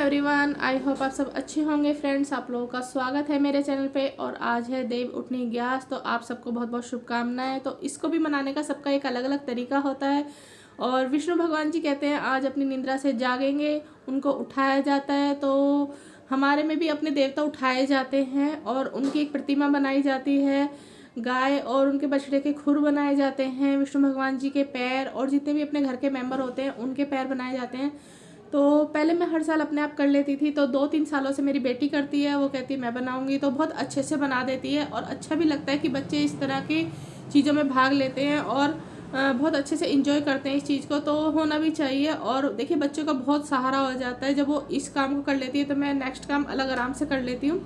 Everyone, I hope आप सब अच्छे होंगे। फ्रेंड्स, आप लोगों का स्वागत है मेरे चैनल पे। और आज है देव उठनी ग्यारस, तो आप सबको बहुत बहुत शुभकामनाएं। तो इसको भी मनाने का सबका एक अलग अलग तरीका होता है। और विष्णु भगवान जी कहते हैं आज अपनी निद्रा से जागेंगे, उनको उठाया जाता है। तो हमारे में भी अपने देवता उठाए जाते हैं और उनकी एक प्रतिमा बनाई जाती है। गाय और उनके बछड़े के खुर बनाए जाते हैं, विष्णु भगवान जी के पैर और जितने भी अपने घर के मेंबर होते हैं उनके पैर बनाए जाते हैं। तो पहले मैं हर साल अपने आप कर लेती थी, तो 2-3 सालों से मेरी बेटी करती है। वो कहती है मैं बनाऊंगी, तो बहुत अच्छे से बना देती है। और अच्छा भी लगता है कि बच्चे इस तरह की चीज़ों में भाग लेते हैं और बहुत अच्छे से इंजॉय करते हैं इस चीज़ को। तो होना भी चाहिए। और देखिए, बच्चों का बहुत सहारा हो जाता है जब वो इस काम को कर लेती है, तो मैं नेक्स्ट काम अलग आराम से कर लेती हूँ।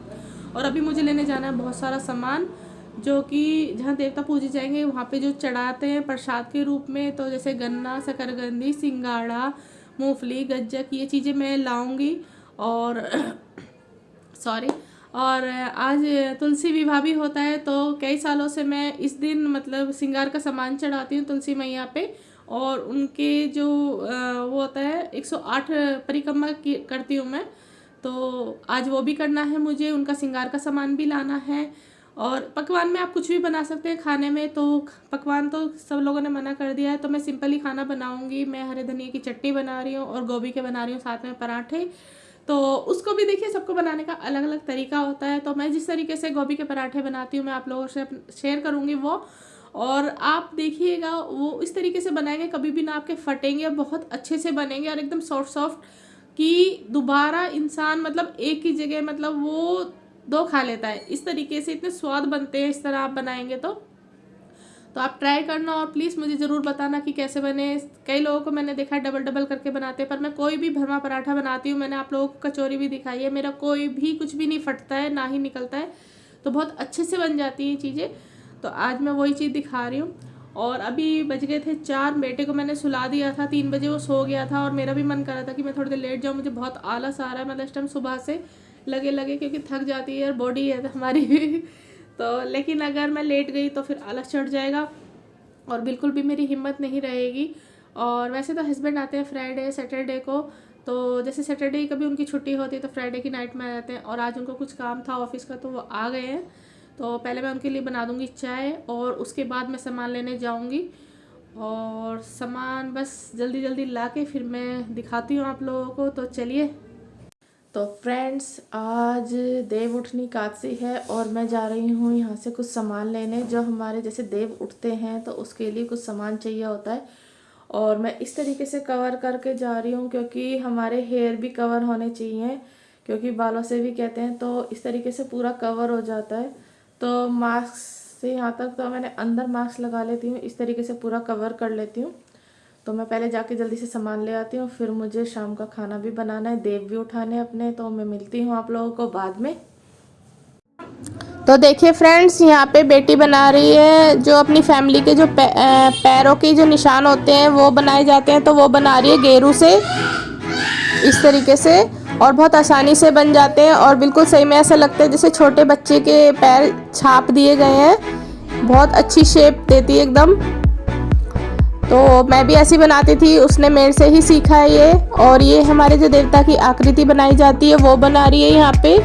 और अभी मुझे लेने जाना है बहुत सारा सामान, जो कि जहाँ देवता पूजे जाएंगे वहाँ पे जो चढ़ाते हैं प्रसाद के रूप में। तो जैसे गन्ना, शकरकंदी, सिंगाड़ा, मूंगफली, गज्जक, ये चीज़ें मैं लाऊंगी। और सॉरी, और आज तुलसी विवाह भी होता है। तो कई सालों से मैं इस दिन मतलब श्रृंगार का सामान चढ़ाती हूँ तुलसी मैया पे। और उनके जो वो होता है 108 परिक्रमा करती हूँ मैं। तो आज वो भी करना है मुझे, उनका श्रृंगार का सामान भी लाना है। और पकवान में आप कुछ भी बना सकते हैं खाने में। तो पकवान तो सब लोगों ने मना कर दिया है, तो मैं सिंपल ही खाना बनाऊंगी। मैं हरे धनिया की चटनी बना रही हूँ और गोभी के बना रही हूँ, साथ में पराठे। तो उसको भी देखिए, सबको बनाने का अलग अलग तरीका होता है। तो मैं जिस तरीके से गोभी के पराठे बनाती हूँ मैं आप लोगों से शेयर करूँगी वो। और आप देखिएगा, वो इस तरीके से बनाएंगे कभी भी ना आपके फटेंगे, बहुत अच्छे से बनेंगे और एकदम सॉफ्ट सॉफ्ट, कि दोबारा इंसान मतलब एक ही जगह मतलब वो दो खा लेता है। इस तरीके से इतने स्वाद बनते हैं इस तरह आप बनाएंगे तो आप ट्राई करना। और प्लीज़ मुझे ज़रूर बताना कि कैसे बने। कई लोगों को मैंने देखा है डबल डबल करके बनाते हैं, पर मैं कोई भी भरमा पराठा बनाती हूँ, मैंने आप लोगों को कचौरी भी दिखाई है, मेरा कोई भी कुछ भी नहीं फटता है ना ही निकलता है। तो बहुत अच्छे से बन जाती है चीज़ें। तो आज मैं वही चीज़ दिखा रही हूँ। और अभी बज गए थे 4, बेटे को मैंने सुला दिया था, 3 बजे वो सो गया था। और मेरा भी मन कर रहा था कि मैं थोड़ी देर लेट जाऊँ, मुझे बहुत आलस आ रहा है मतलब इस टाइम सुबह से लगे क्योंकि थक जाती है और बॉडी है हमारी भी। तो लेकिन अगर मैं लेट गई तो फिर आलस चढ़ जाएगा और बिल्कुल भी मेरी हिम्मत नहीं रहेगी। और वैसे तो हस्बैंड आते हैं फ्राइडे सैटरडे को। तो जैसे सैटरडे कभी उनकी छुट्टी होती है तो फ्राइडे की नाइट में आ जाते हैं। और आज उनको कुछ काम था ऑफिस का, तो वो आ गए हैं। तो पहले मैं उनके लिए बना दूंगी चाय और उसके बाद मैं सामान लेने जाऊंगी। और सामान बस जल्दी जल्दी ला के फिर मैं दिखाती हूँ आप लोगों को। तो चलिए। तो फ्रेंड्स, आज देव उठनी एकादशी है और मैं जा रही हूँ यहाँ से कुछ सामान लेने। जो हमारे जैसे देव उठते हैं तो उसके लिए कुछ सामान चाहिए होता है। और मैं इस तरीके से कवर करके जा रही हूँ क्योंकि हमारे हेयर भी कवर होने चाहिए, क्योंकि बालों से भी कहते हैं। तो इस तरीके से पूरा कवर हो जाता है। तो मास्क से यहाँ तक तो मैंने अंदर मास्क लगा लेती हूँ, इस तरीके से पूरा कवर कर लेती हूँ। तो मैं पहले जाके जल्दी से सामान ले आती हूँ, फिर मुझे शाम का खाना भी बनाना है, देव भी उठाने हैं अपने। तो मैं मिलती हूँ आप लोगों को बाद में। तो देखिए फ्रेंड्स, यहाँ पे बेटी बना रही है जो अपनी फैमिली के जो पैरों के जो निशान होते हैं वो बनाए जाते हैं। तो वो बना रही है गेरू से इस तरीके से, और बहुत आसानी से बन जाते हैं और बिल्कुल सही में ऐसा लगता है जैसे छोटे बच्चे के पैर छाप दिए गए हैं। बहुत अच्छी शेप देती है एकदम। तो मैं भी ऐसी बनाती थी, उसने मेरे से ही सीखा है ये। और ये हमारे जो देवता की आकृति बनाई जाती है वो बना रही है यहाँ पे।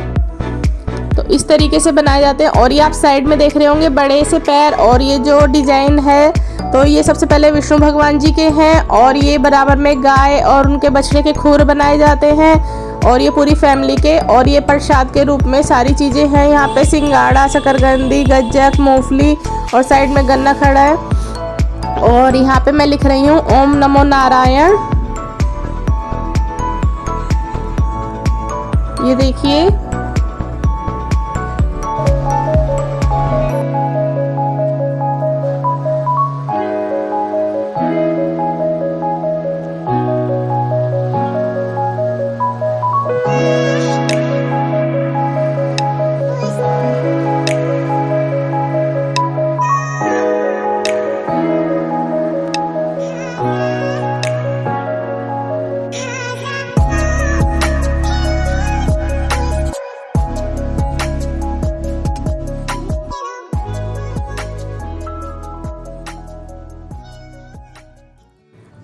तो इस तरीके से बनाए जाते हैं। और ये आप साइड में देख रहे होंगे बड़े से पैर, और ये जो डिजाइन है तो ये सबसे पहले विष्णु भगवान जी के हैं। और ये बराबर में गाय और उनके बछड़े के खुर बनाए जाते हैं, और ये पूरी फैमिली के। और ये प्रसाद के रूप में सारी चीज़ें हैं यहाँ पे, सिंगाड़ा, शकरकंदी, गज्जक, मूंगफली, और साइड में गन्ना खड़ा है। और यहाँ पे मैं लिख रही हूँ ओम नमो नारायण। ये देखिए,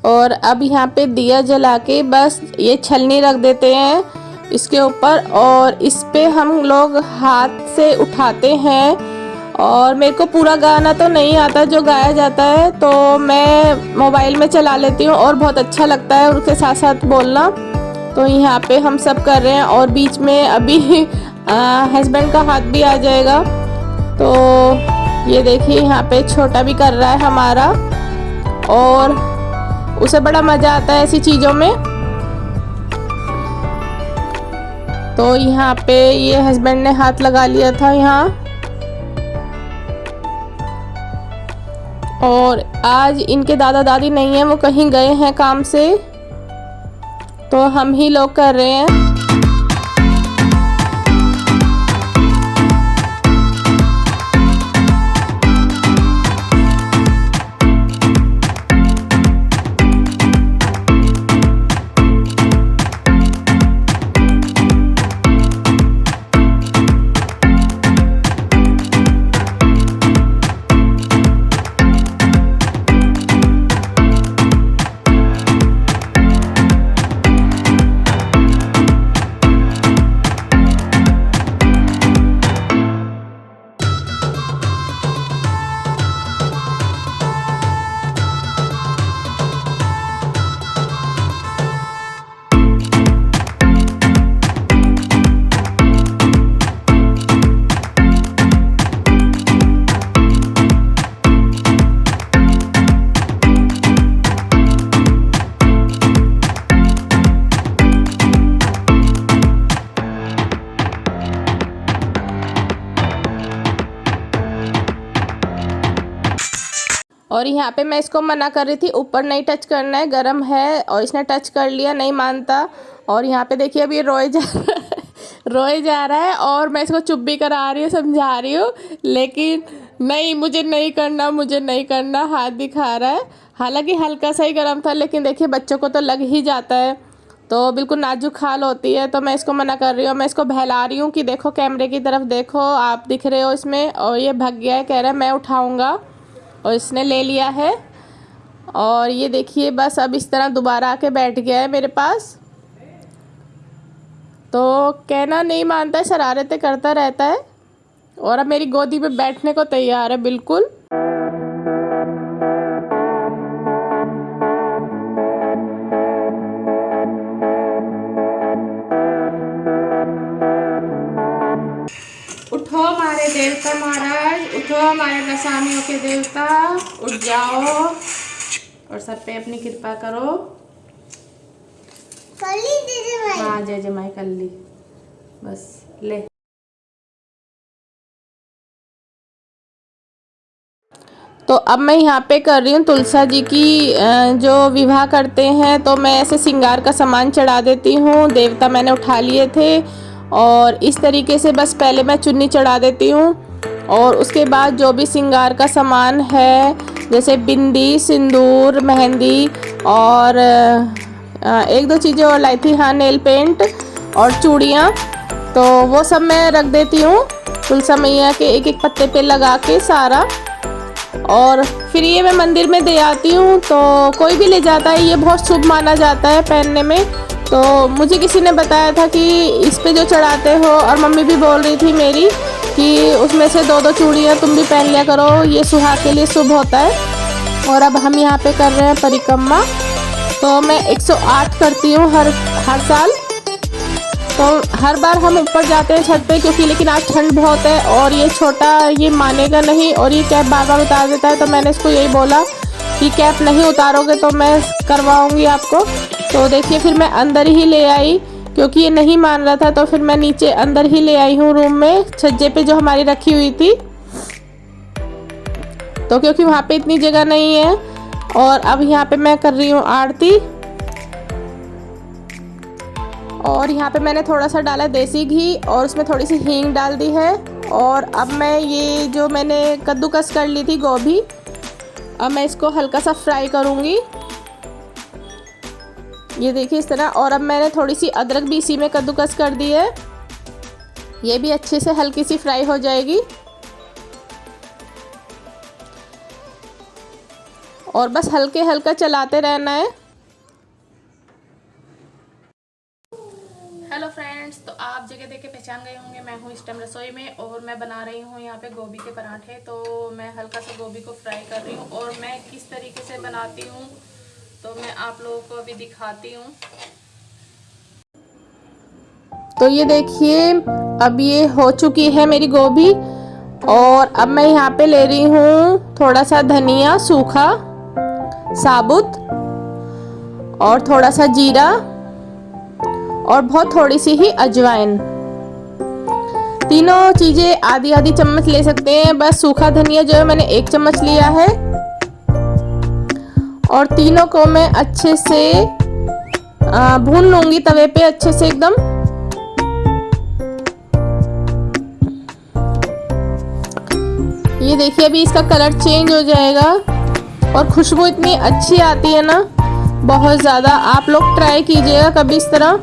और अब यहाँ पे दिया जला के बस ये छलनी रख देते हैं इसके ऊपर, और इस पे हम लोग हाथ से उठाते हैं। और मेरे को पूरा गाना तो नहीं आता जो गाया जाता है, तो मैं मोबाइल में चला लेती हूँ और बहुत अच्छा लगता है उसके साथ साथ बोलना। तो यहाँ पे हम सब कर रहे हैं और बीच में अभी हस्बैंड का हाथ भी आ जाएगा। तो ये देखिए यहाँ पे छोटा भी कर रहा है हमारा, और उसे बड़ा मज़ा आता है ऐसी चीज़ों में। तो यहाँ पे ये हस्बैंड ने हाथ लगा लिया था यहाँ। और आज इनके दादा दादी नहीं है, वो कहीं गए हैं काम से, तो हम ही लोग कर रहे हैं। और यहाँ पे मैं इसको मना कर रही थी, ऊपर नहीं टच करना है, गर्म है, और इसने टच कर लिया, नहीं मानता। और यहाँ पे देखिए अभी रोए जा रहा है, और मैं इसको चुप भी करा रही हूँ, समझा रही हूँ, लेकिन नहीं, मुझे नहीं करना, हाथ दिखा रहा है। हालांकि हल्का सा ही गर्म था, लेकिन देखिए बच्चों को तो लग ही जाता है, तो बिल्कुल नाजुक हाल होती है। तो मैं इसको मना कर रही हूँ, मैं इसको बहला रही हूँ कि देखो कैमरे की तरफ देखो, आप दिख रहे हो इसमें। और ये भग गया है, कह रहा है मैं उठाऊँगा, और इसने ले लिया है। और ये देखिए बस अब इस तरह दोबारा आके बैठ गया है मेरे पास। तो कहना नहीं मानता है, शरारतें करता रहता है, और अब मेरी गोदी में बैठने को तैयार है बिल्कुल। उठो हमारे देवता महाराज, उठो हमारे नसामियों के देवता, उठ जाओ और सब पे अपनी कृपा करो। कर ली जय माई? हाँ जय माई कर ली, बस ले। तो अब मैं यहाँ पे कर रही हूँ तुलसा जी की जो विवाह करते हैं, तो मैं ऐसे श्रृंगार का सामान चढ़ा देती हूँ। देवता मैंने उठा लिए थे, और इस तरीके से बस पहले मैं चुन्नी चढ़ा देती हूँ, और उसके बाद जो भी श्रृंगार का सामान है, जैसे बिंदी, सिंदूर, मेहंदी, और एक दो चीज़ें और लाई थी, हाँ नेल पेंट और चूड़ियाँ, तो वो सब मैं रख देती हूँ तुलसा मैया के एक एक पत्ते पे लगा के सारा। और फिर ये मैं मंदिर में दे आती हूँ, तो कोई भी ले जाता है, ये बहुत शुभ माना जाता है पहनने में। तो मुझे किसी ने बताया था कि इस पे जो चढ़ाते हो, और मम्मी भी बोल रही थी मेरी कि उसमें से दो दो चूड़ियाँ तुम भी पहन लिया करो, ये सुहाग के लिए शुभ होता है। और अब हम यहाँ पे कर रहे हैं परिक्रमा, तो मैं 108 करती हूँ हर साल। तो हर बार हम ऊपर जाते हैं छत पे, क्योंकि लेकिन आज ठंड बहुत है, और ये छोटा ये मानेगा नहीं, और ये कैप बार बार उतार देता है। तो मैंने इसको यही बोला कि कैप नहीं उतारोगे तो मैं करवाऊंगी आपको। तो देखिए फिर मैं अंदर ही ले आई, क्योंकि ये नहीं मान रहा था, तो फिर मैं नीचे अंदर ही ले आई हूँ रूम में, छज्जे पे जो हमारी रखी हुई थी, तो क्योंकि वहाँ पे इतनी जगह नहीं है। और अब यहाँ पे मैं कर रही हूँ आरती, और यहाँ पे मैंने थोड़ा सा डाला देसी घी, और उसमें थोड़ी सी हींग डाल दी है। और अब मैं ये जो मैंने कद्दूकस कर ली थी गोभी, अब मैं इसको हल्का सा फ्राई करूँगी, ये देखिए इस तरह। और अब मैंने थोड़ी सी अदरक भी इसी में कद्दूकस कर दी है, ये भी अच्छे से हल्की सी फ्राई हो जाएगी। और बस हल्के हल्का चलाते रहना है। हेलो फ्रेंड्स, पहचान गए होंगे, मैं हूँ इस टाइम रसोई में और मैं बना रही हूँ यहाँ पे गोभी के पराठे। तो मैं हल्का सा गोभी को फ्राई कर रही हूँ और मैं किस तरीके से बनाती हूँ तो मैं आप लोगों को अभी दिखाती हूँ। तो ये देखिए, अब ये हो चुकी है मेरी गोभी और अब मैं यहाँ पे ले रही हूँ थोड़ा सा धनिया सूखा साबुत और थोड़ा सा जीरा और बहुत थोड़ी सी ही अजवाइन। तीनों चीजें आधी आधी चम्मच ले सकते हैं। बस सूखा धनिया जो है मैंने 1 चम्मच लिया है और तीनों को मैं अच्छे से भून लूंगी तवे पे अच्छे से एकदम। ये देखिए अभी इसका कलर चेंज हो जाएगा और खुशबू इतनी अच्छी आती है ना, बहुत ज़्यादा। आप लोग ट्राई कीजिएगा कभी इस तरह।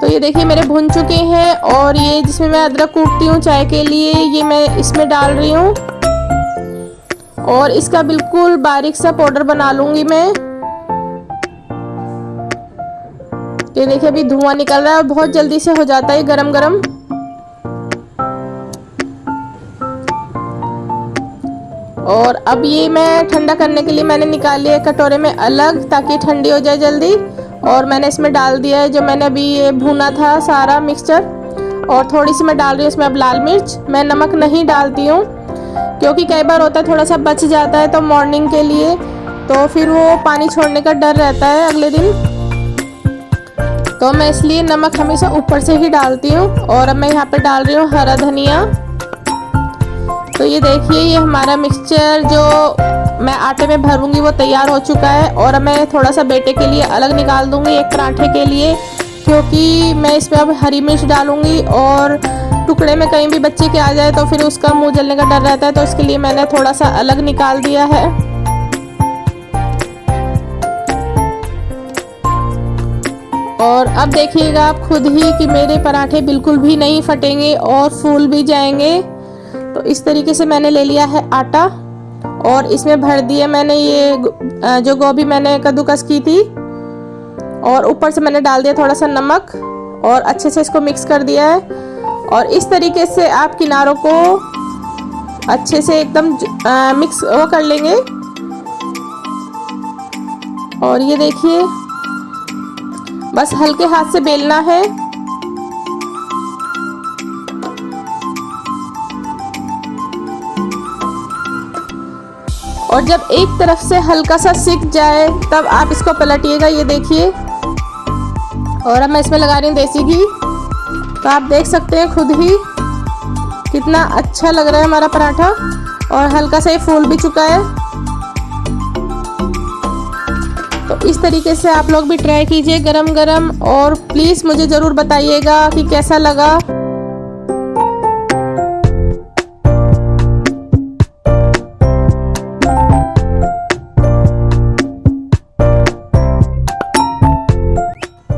तो ये देखिए मेरे भुन चुके हैं और ये जिसमें मैं अदरक कूटती हूँ चाय के लिए, ये मैं इसमें डाल रही हूँ और इसका बिल्कुल बारीक सा पाउडर बना लूंगी मैं। ये देखिए अभी धुआं निकल रहा है और बहुत जल्दी से हो जाता है गरम गरम। और अब ये मैं ठंडा करने के लिए मैंने निकाल लिया कटोरे में अलग, ताकि ठंडी हो जाए जल्दी। और मैंने इसमें डाल दिया है जो मैंने अभी ये भुना था सारा मिक्सचर, और थोड़ी सी मैं डाल रही हूँ इसमें अब लाल मिर्च। मैं नमक नहीं डालती हूँ क्योंकि कई बार होता है थोड़ा सा बच जाता है तो मॉर्निंग के लिए, तो फिर वो पानी छोड़ने का डर रहता है अगले दिन, तो मैं इसलिए नमक हमेशा ऊपर से ही डालती हूँ। और अब मैं यहाँ पे डाल रही हूँ हरा धनिया। तो ये देखिए ये हमारा मिक्सचर जो मैं आटे में भरूंगी वो तैयार हो चुका है। और अब मैं थोड़ा सा बेटे के लिए अलग निकाल दूंगी एक पराठे के लिए, क्योंकि मैं इसमें अब हरी मिर्च डालूंगी और टुकड़े में कहीं भी बच्चे के आ जाए तो फिर उसका मुंह जलने का डर रहता है, तो इसके लिए मैंने थोड़ा सा अलग निकाल दिया है। और अब देखिएगा आप खुद ही कि मेरे पराठे बिल्कुल भी नहीं फटेंगे और फूल भी जाएंगे। तो इस तरीके से मैंने ले लिया है आटा और इसमें भर दिया मैंने ये जो गोभी मैंने कद्दूकस की थी, और ऊपर से मैंने डाल दिया थोड़ा सा नमक और अच्छे से इसको मिक्स कर दिया है। और इस तरीके से आप किनारों को अच्छे से एकदम मिक्स वो कर लेंगे। और ये देखिए बस हल्के हाथ से बेलना है। और जब एक तरफ से हल्का सा सिक जाए तब आप इसको पलटिएगा। ये देखिए, और अब मैं इसमें लगा रही हूँ देसी घी। तो आप देख सकते हैं खुद ही कितना अच्छा लग रहा है हमारा पराठा, और हल्का सा ये फूल भी चुका है। तो इस तरीके से आप लोग भी ट्राई कीजिए गरम गरम, और प्लीज़ मुझे ज़रूर बताइएगा कि कैसा लगा।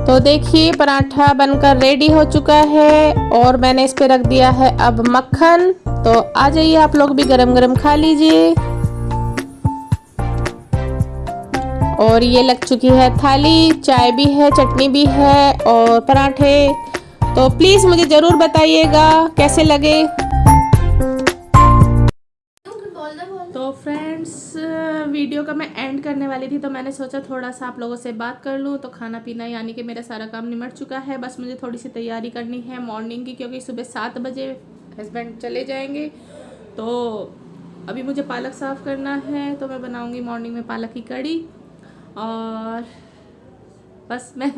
तो देखिए पराठा बनकर रेडी हो चुका है और मैंने इस पे रख दिया है अब मक्खन। तो आ जाइए आप लोग भी गरम गरम खा लीजिए। और ये लग चुकी है थाली, चाय भी है, चटनी भी है और पराठे। तो प्लीज़ मुझे ज़रूर बताइएगा कैसे लगे। तो फ्रेंड्स वीडियो का मैं एंड करने वाली थी, तो मैंने सोचा थोड़ा सा आप लोगों से बात कर लूँ। तो खाना पीना यानी कि मेरा सारा काम निमट चुका है, बस मुझे थोड़ी सी तैयारी करनी है मॉर्निंग की, क्योंकि सुबह 7 बजे हस्बैंड चले जाएंगे। तो अभी मुझे पालक साफ़ करना है, तो मैं बनाऊँगी मॉर्निंग में पालक की कड़ी। और बस मैं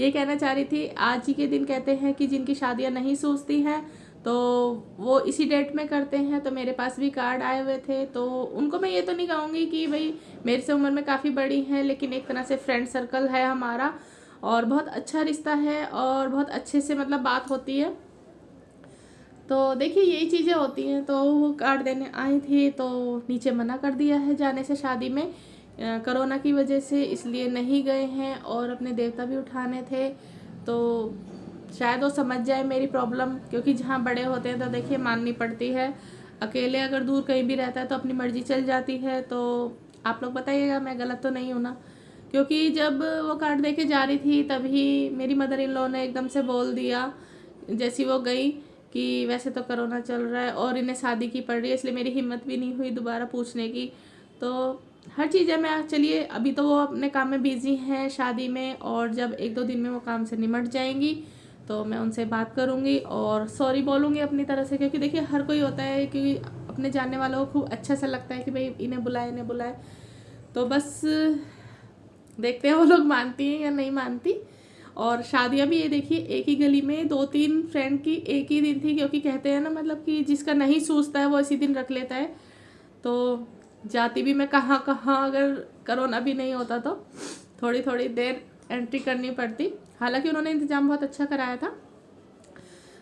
ये कहना चाह रही थी, आज ही के दिन कहते हैं कि जिनकी शादियाँ नहीं सूझती हैं तो वो इसी डेट में करते हैं। तो मेरे पास भी कार्ड आए हुए थे, तो उनको मैं ये तो नहीं कहूँगी कि भाई मेरे से उम्र में काफ़ी बड़ी हैं, लेकिन एक तरह से फ्रेंड सर्कल है हमारा और बहुत अच्छा रिश्ता है और बहुत अच्छे से मतलब बात होती है। तो देखिए यही चीज़ें होती हैं। तो वो कार्ड देने आई थी, तो नीचे मना कर दिया है जाने से शादी में कोरोना की वजह से, इसलिए नहीं गए हैं। और अपने देवता भी उठाने थे, तो शायद वो समझ जाए मेरी प्रॉब्लम, क्योंकि जहाँ बड़े होते हैं तो देखिए माननी पड़ती है। अकेले अगर दूर कहीं भी रहता है तो अपनी मर्जी चल जाती है। तो आप लोग बताइएगा मैं गलत तो नहीं हूँ ना, क्योंकि जब वो कार्ड दे के जा रही थी तभी मेरी मदर इन लॉ ने एकदम से बोल दिया जैसी वो गई कि वैसे तो कोरोना चल रहा है और इन्हें शादी की पड़ रही है, इसलिए मेरी हिम्मत भी नहीं हुई दोबारा पूछने की। तो हर चीज़ें मैं चलिए अभी तो वो अपने काम में बिज़ी हैं शादी में, और जब 1-2 दिन में वो काम से निमट जाएंगी तो मैं उनसे बात करूँगी और सॉरी बोलूँगी अपनी तरफ से। क्योंकि देखिए हर कोई होता है कि अपने जानने वालों को खूब अच्छा सा लगता है कि भाई इन्हें बुलाए। तो बस देखते हैं वो लोग मानती हैं या नहीं मानती। और शादियाँ भी ये देखिए एक ही गली में 2-3 फ्रेंड की एक ही दिन थी, क्योंकि कहते हैं ना मतलब कि जिसका नहीं सूझता है वो इसी दिन रख लेता है। तो जाती भी मैं कहाँ कहाँ अगर कोरोना भी नहीं होता तो थोड़ी देर एंट्री करनी पड़ती। हालांकि उन्होंने इंतज़ाम बहुत अच्छा कराया था।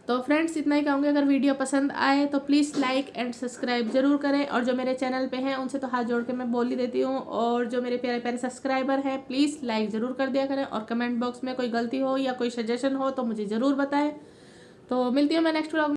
तो फ्रेंड्स इतना ही कहूँगी, अगर वीडियो पसंद आए तो प्लीज़ लाइक एंड सब्सक्राइब ज़रूर करें। और जो मेरे चैनल पे हैं उनसे तो हाथ जोड़ के मैं बोल ही देती हूँ, और जो मेरे प्यारे प्यारे सब्सक्राइबर हैं प्लीज़ लाइक ज़रूर कर दिया करें। और कमेंट बॉक्स में कोई गलती हो या कोई सजेशन हो तो मुझे ज़रूर बताएं। तो मिलती हूँ मैं नेक्स्ट व्लॉग में।